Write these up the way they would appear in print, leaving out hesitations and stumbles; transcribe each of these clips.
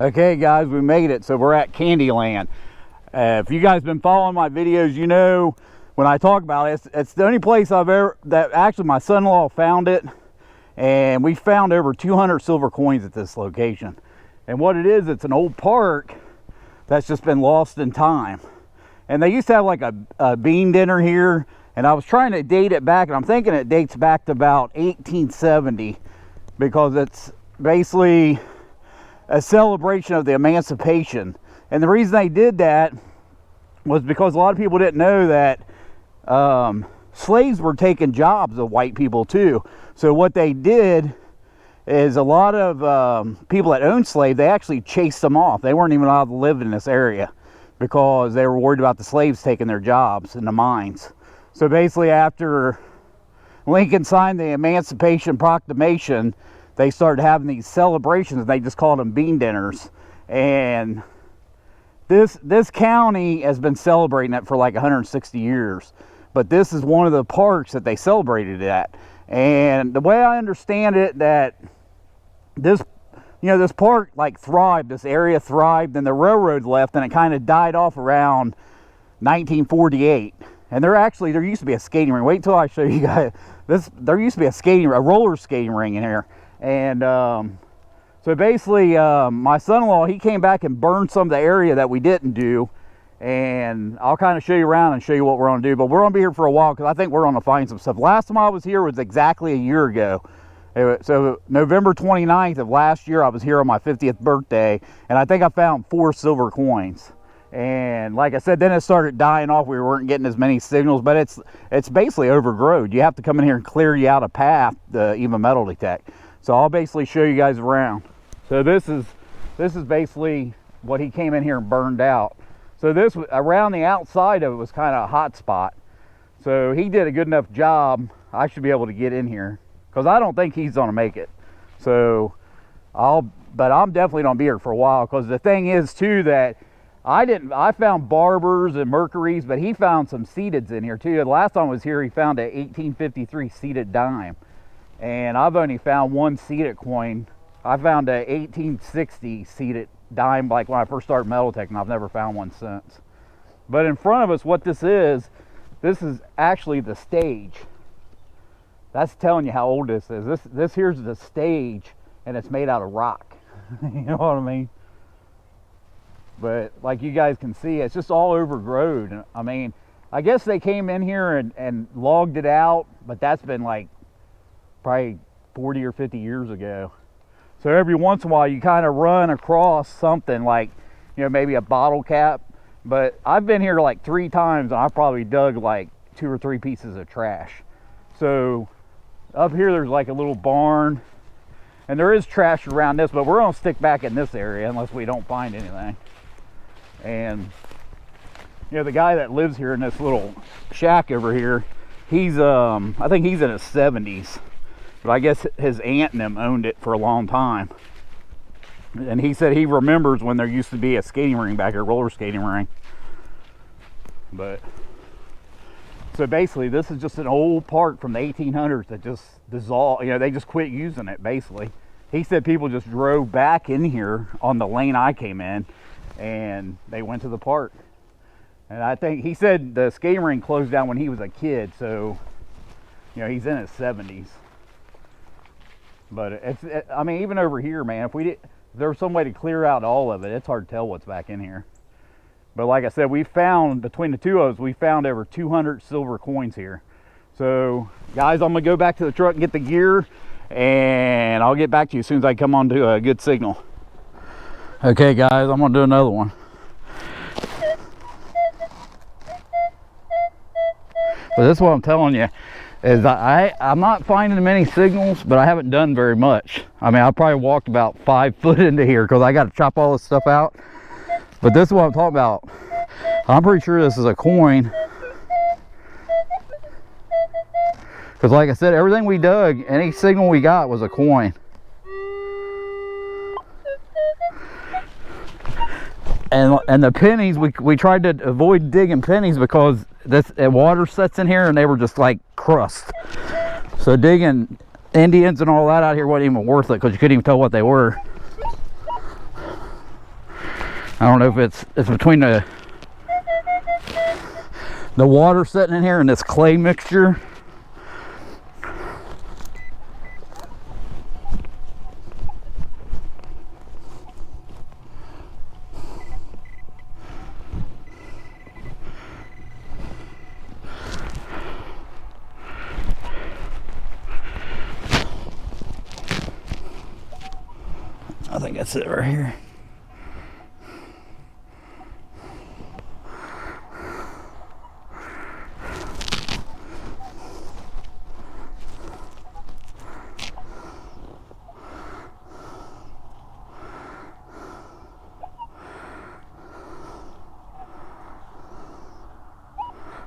Okay guys, we made it. So we're at Candyland. If you guys been following my videos, you know when I talk about it, it's the only place I've ever, that actually my son-in-law found it, and we found over 200 silver coins at this location. And what it is, it's an old park that's just been lost in time. And they used to have like a bean dinner here, and I was trying to date it back, and I'm thinking it dates back to about 1870, because it's basically a celebration of the emancipation. And the reason they did that was because a lot of people didn't know that slaves were taking jobs of white people too. So what they did is a lot of people that owned slaves, they actually chased them off. They weren't even allowed to live in this area because they were worried about the slaves taking their jobs in the mines. So basically after Lincoln signed the Emancipation Proclamation, they started having these celebrations, and they just called them bean dinners. And this county has been celebrating it for like 160 years. But this is one of the parks that they celebrated it at. And the way I understand it, that this, you know, this park like thrived, this area thrived, and the railroad left, and it kind of died off around 1948. And there used to be a skating ring. Wait till I show you guys this. There used to be a roller skating ring in here. And so basically my son-in-law, he came back and burned some of the area that we didn't do, and I'll kind of show you around and show you what we're going to do. But we're going to be here for a while because I think we're going to find some stuff. Last time I was here was exactly a year ago. So November 29th of last year, I was here on my 50th birthday, and I think I found 4 silver coins. And like I said, then it started dying off. We weren't getting as many signals, but it's basically overgrown. You have to come in here and clear you out a path to even metal detect. So I'll basically show you guys around. So this is basically what he came in here and burned out. So this, around the outside of it, was kind of a hot spot. So he did a good enough job. I should be able to get in here, because I don't think he's gonna make it. So but I'm definitely gonna be here for a while, because the thing is too that I found barbers and mercuries, but he found some seededs in here too. The last time I was here, he found an 1853 seeded dime. And I've only found one seeded coin. I found a 1860 seeded dime, like when I first started metal detecting. I've never found one since. But in front of us, what this is actually the stage. That's telling you how old this is. This here's the stage, and it's made out of rock. You know what I mean? But like you guys can see, it's just all overgrown. I mean, I guess they came in here and logged it out, but that's been like probably 40 or 50 years ago. So every once in a while you kind of run across something like, you know, maybe a bottle cap. But I've been here like 3 times, and I probably dug like 2 or 3 pieces of trash. So up here there's like a little barn, and there is trash around this, but we're gonna stick back in this area unless we don't find anything. And you know, the guy that lives here in this little shack over here, he's I think he's in his 70s. But I guess his aunt and them owned it for a long time. And he said he remembers when there used to be a skating ring back here, roller skating ring. But, so basically this is just an old park from the 1800s that just dissolved. You know, they just quit using it, basically. He said people just drove back in here on the lane I came in, and they went to the park. And I think, he said the skating ring closed down when he was a kid, so, you know, he's in his 70s. But I mean, even over here, man, if there's some way to clear out all of it, it's hard to tell what's back in here. But like I said, we found, between the two of us, we found over 200 silver coins here. So guys, I'm gonna go back to the truck and get the gear, and I'll get back to you as soon as I come on to a good signal. Okay guys, I'm gonna do another one. But this is what I'm telling you, is I'm not finding many signals, but I haven't done very much. I mean, I probably walked about 5 foot into here because I got to chop all this stuff out. But this is what I'm talking about. I'm pretty sure this is a coin. Because like I said, everything we dug, any signal we got was a coin. And the pennies, we tried to avoid digging pennies because this water sets in here and they were just like crust. So digging Indians and all that out here wasn't even worth it because you couldn't even tell what they were. I don't know if it's between the water sitting in here and this clay mixture. I think that's it right here.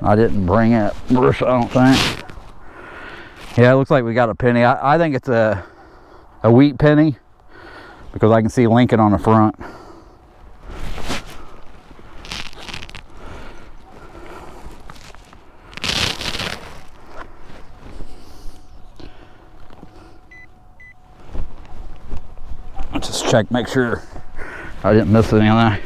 I didn't bring it, Bruce, I don't think. Yeah, it looks like we got a penny. I think it's a wheat penny because I can see Lincoln on the front. I'll just check, make sure I didn't miss anything.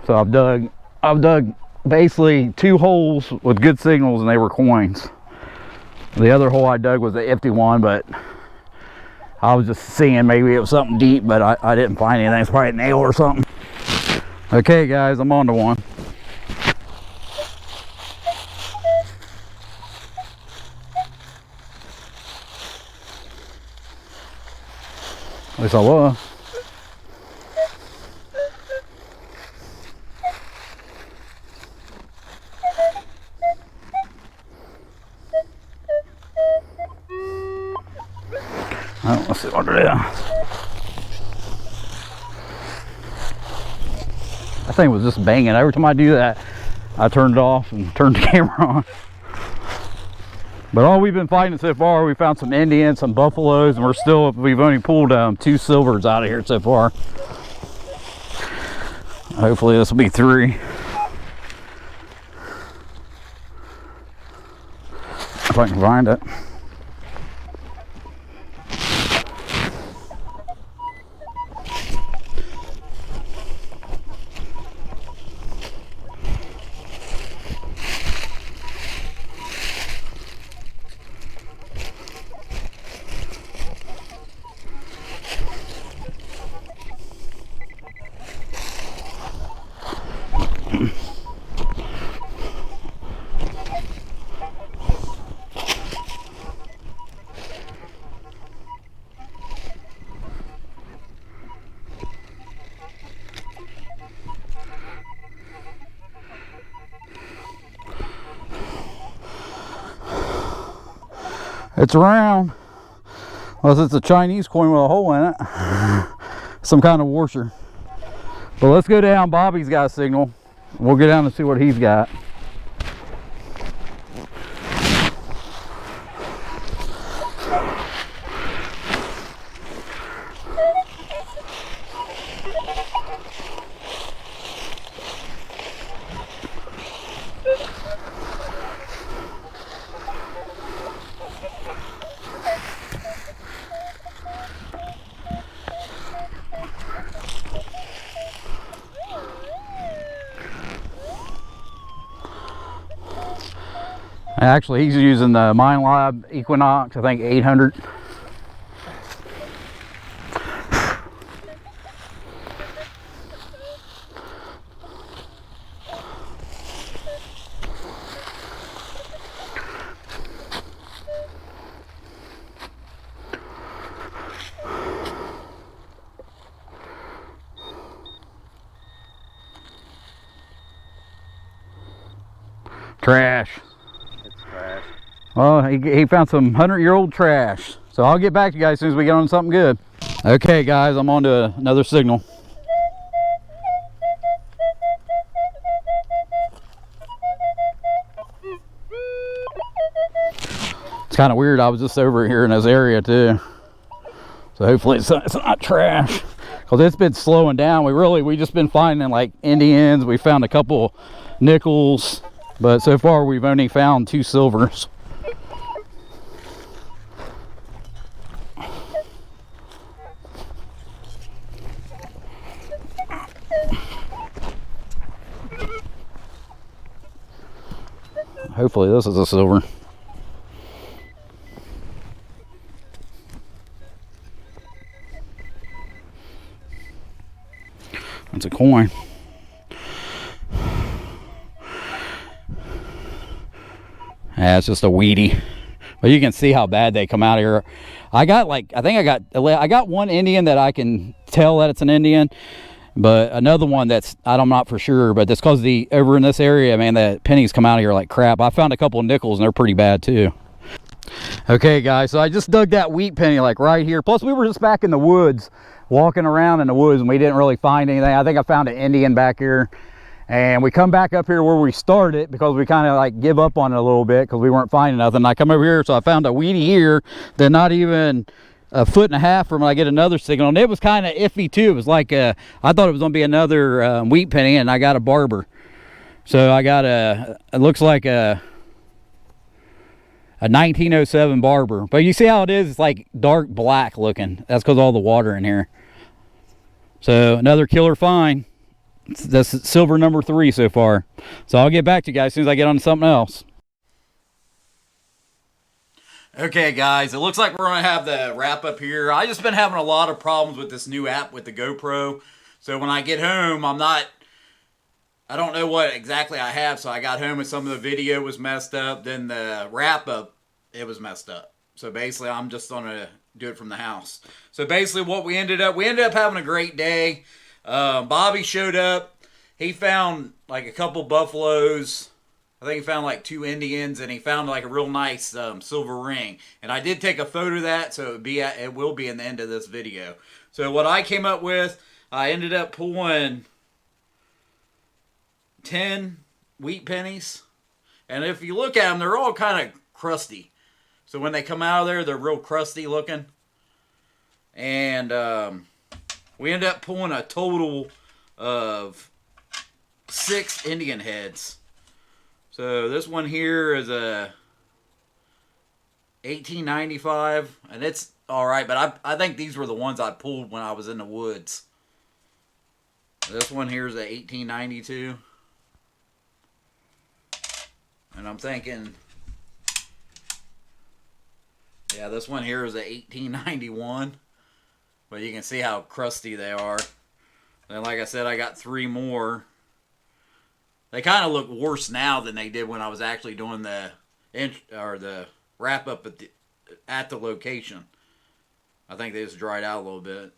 So I've dug basically 2 holes with good signals and they were coins. The other hole I dug was an empty one, but I was just seeing maybe it was something deep, but I didn't find anything. It's probably a nail or something. Okay guys, I'm on to one. At least I was. Oh, let's see what it is. That thing was just banging. Every time I do that, I turn it off and turn the camera on. But all we've been finding so far, we found some Indians, some buffaloes, and we've only pulled 2 silvers out of here so far. Hopefully this will be 3. If I can find it. It's round, unless it's a Chinese coin with a hole in it. Some kind of washer. But let's go down. Bobby's got a signal. We'll go down and see what he's got. Actually, he's using the Mine Lab Equinox, I think 800. Trash. Well, he found some 100-year-old trash. So I'll get back to you guys as soon as we get on something good. Okay, guys, I'm on to another signal. It's kind of weird. I was just over here in this area too. So hopefully it's not trash. Because it's been slowing down. We just been finding like Indians. We found a couple nickels. But so far we've only found 2 silvers. Hopefully this is a silver. It's a coin. Yeah, it's just a weedy. But you can see how bad they come out here. I got like, I got one Indian that I can tell that it's an Indian, but another one that's, I'm not for sure, but that's because over in this area, man, the pennies come out of here like crap. I found a couple of nickels and they're pretty bad too. Okay guys, so I just dug that wheat penny like right here. Plus we were just back in the woods, walking around in the woods, and we didn't really find anything. I think I found an Indian back here. And we come back up here where we started because we kind of like give up on it a little bit because we weren't finding nothing. I come over here, so I found a weedy here that not even a foot and a half from when I get another signal. And it was kind of iffy too. It was like I thought it was going to be another wheat penny, and I got a barber. So I got it looks like a 1907 barber. But you see how it is? It's like dark black looking. That's because all the water in here. So another killer find. That's silver number 3 so far. So I'll get back to you guys as soon as I get on to something else. Okay guys, it looks like we're going to have the wrap up here. I just been having a lot of problems with this new app with the GoPro. So when I get home, I don't know what exactly I have. So I got home and some of the video was messed up. Then the wrap up, it was messed up. So basically I'm just going to do it from the house. So basically what we ended up having a great day. Bobby showed up. He found like a couple buffaloes. I think he found like 2 Indians, and he found like a real nice silver ring. And I did take a photo of that, so it will be in the end of this video. So what I came up with, I ended up pulling 10 wheat pennies. And if you look at them, they're all kind of crusty. So when they come out of there, they're real crusty looking. And we ended up pulling a total of 6 Indian heads. So this one here is a 1895, and it's all right, but I think these were the ones I pulled when I was in the woods. This one here is a 1892. And I'm thinking, yeah, this one here is a 1891. But you can see how crusty they are. And like I said, I got 3 more. They kind of look worse now than they did when I was actually doing the wrap up at the location. I think they just dried out a little bit.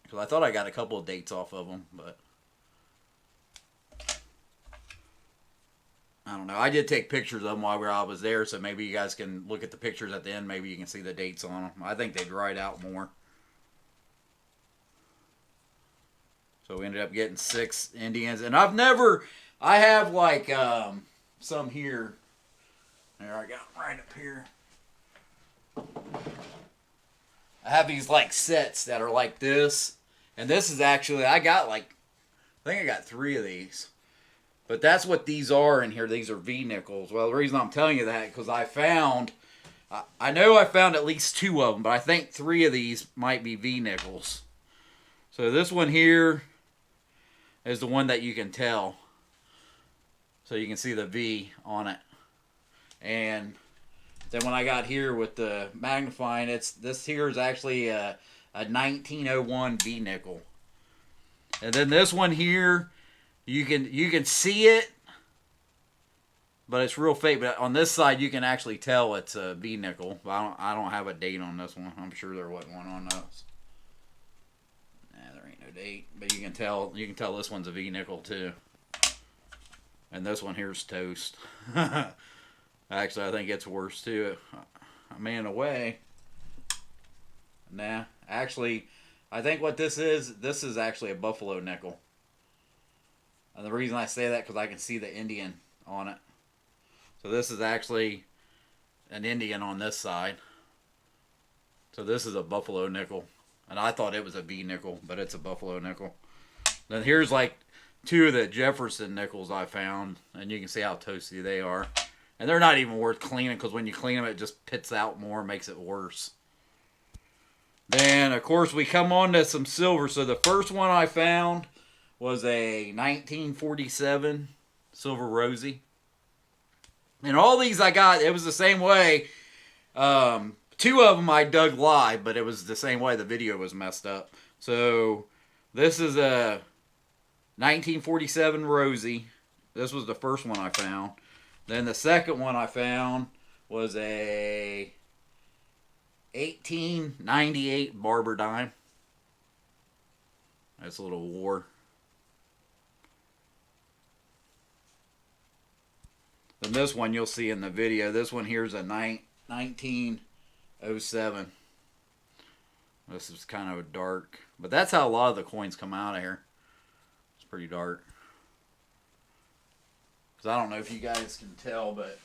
Because I thought I got a couple of dates off of them, but I don't know. I did take pictures of them while I was there, so maybe you guys can look at the pictures at the end. Maybe you can see the dates on them. I think they dried out more. So we ended up getting 6 Indians. And I have like some here. There, I got right up here. I have these like sets that are like this. And this is actually, I think I got 3 of these. But that's what these are in here. These are V-nickels. Well, the reason I'm telling you that is because I know I found at least 2 of them, but I think 3 of these might be V-nickels. So this one here is the one that you can tell. So you can see the V on it. And then when I got here with the magnifying, this here is actually a 1901 V-nickel. And then this one here, you can see it, but it's real fake. But on this side, you can actually tell it's a V-nickel. I don't have a date on this one. I'm sure there wasn't one on those. Nah, there ain't no date. But you can tell this one's a V-nickel too. And this one here's toast. Actually, I think it's worse too. I mean, in a way. Nah, actually, I think what this is actually a buffalo nickel. And the reason I say that because I can see the Indian on it. So this is actually an Indian on this side. So this is a buffalo nickel. And I thought it was a V nickel, but it's a buffalo nickel. Then here's like two of the Jefferson nickels I found, and you can see how toasty they are. And they're not even worth cleaning, because when you clean them, it just pits out more, makes it worse. Then, of course, we come on to some silver. So the first one I found was a 1947 Silver Rosie. And all these I got, it was the same way. Two of them I dug live, but it was the same way. The video was messed up. So this is a 1947 Rosie. This was the first one I found. Then the second one I found was a 1898 Barber dime. That's a little war. Then this one you'll see in the video. This one here is a 1907. This is kind of dark. But that's how a lot of the coins come out of here. It's pretty dark. Because I don't know if you guys can tell, but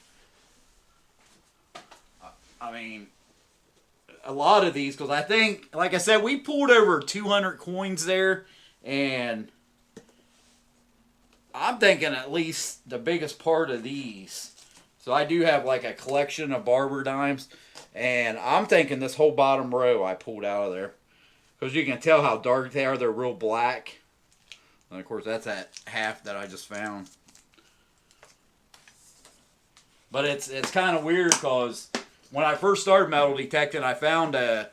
I mean, a lot of these, because I think, like I said, we pulled over 200 coins there, and I'm thinking at least the biggest part of these. So I do have like a collection of Barber dimes, and I'm thinking this whole bottom row I pulled out of there. Because you can tell how dark they are. They're real black. And of course, that's that half that I just found. But it's kind of weird, because when I first started metal detecting, I found a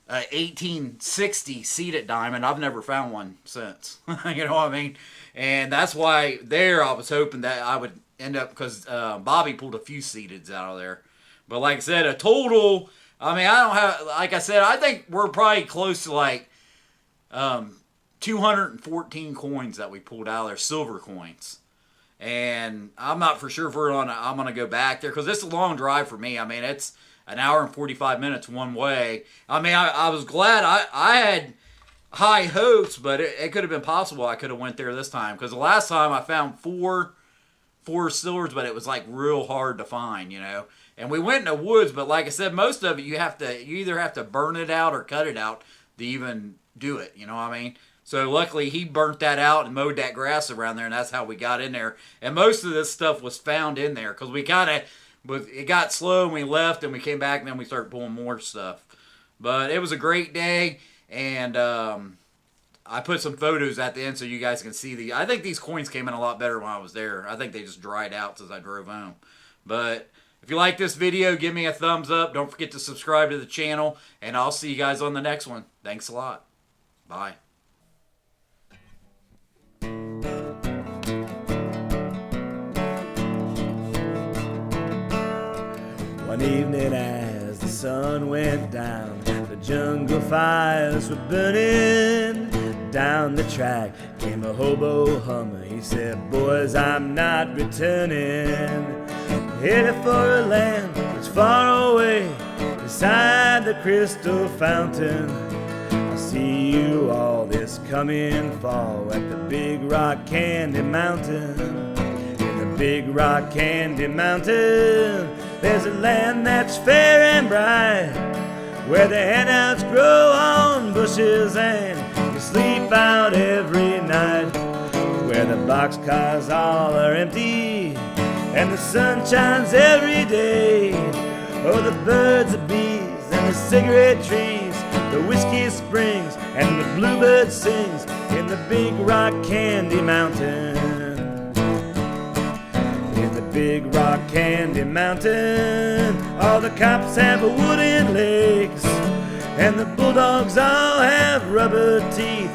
1860 seated diamond. I've never found one since. You know what I mean? And that's why there I was hoping that I would end up, because Bobby pulled a few seateds out of there. But like I said, a total, I mean, I don't have, like I said, I think we're probably close to like 214 coins that we pulled out of there, silver coins. And I'm not for sure if I'm gonna go back there, because it's a long drive for me. I mean, it's an hour and 45 minutes one way. I mean, I was glad I had high hopes, but it could have been possible I could have went there this time, because the last time I found four silvers, but it was like real hard to find, you know. And we went in the woods, but like I said, most of it you either have to burn it out or cut it out to even do it. You know what I mean? So luckily he burnt that out and mowed that grass around there, and that's how we got in there. And most of this stuff was found in there, because we kind of, it got slow and we left and we came back and then we started pulling more stuff. But it was a great day, and I put some photos at the end so you guys can see I think these coins came in a lot better when I was there. I think they just dried out since I drove home. But if you like this video, give me a thumbs up. Don't forget to subscribe to the channel, and I'll see you guys on the next one. Thanks a lot. Bye. One evening as the sun went down, the jungle fires were burning. Down the track came a hobo hummer. He said, "Boys, I'm not returning. Headed for a land that's far away, beside the crystal fountain. I'll see you all this coming fall at the Big Rock Candy Mountain. In the Big Rock Candy Mountain, there's a land that's fair and bright, where the handouts grow on bushes and you sleep out every night, where the boxcars all are empty and the sun shines every day. Oh, the birds, the bees, and the cigarette trees, the whiskey springs, and the bluebird sings in the Big Rock Candy Mountain. In the Big Rock Candy Mountain, all the cops have wooden legs, and the bulldogs all have rubber teeth.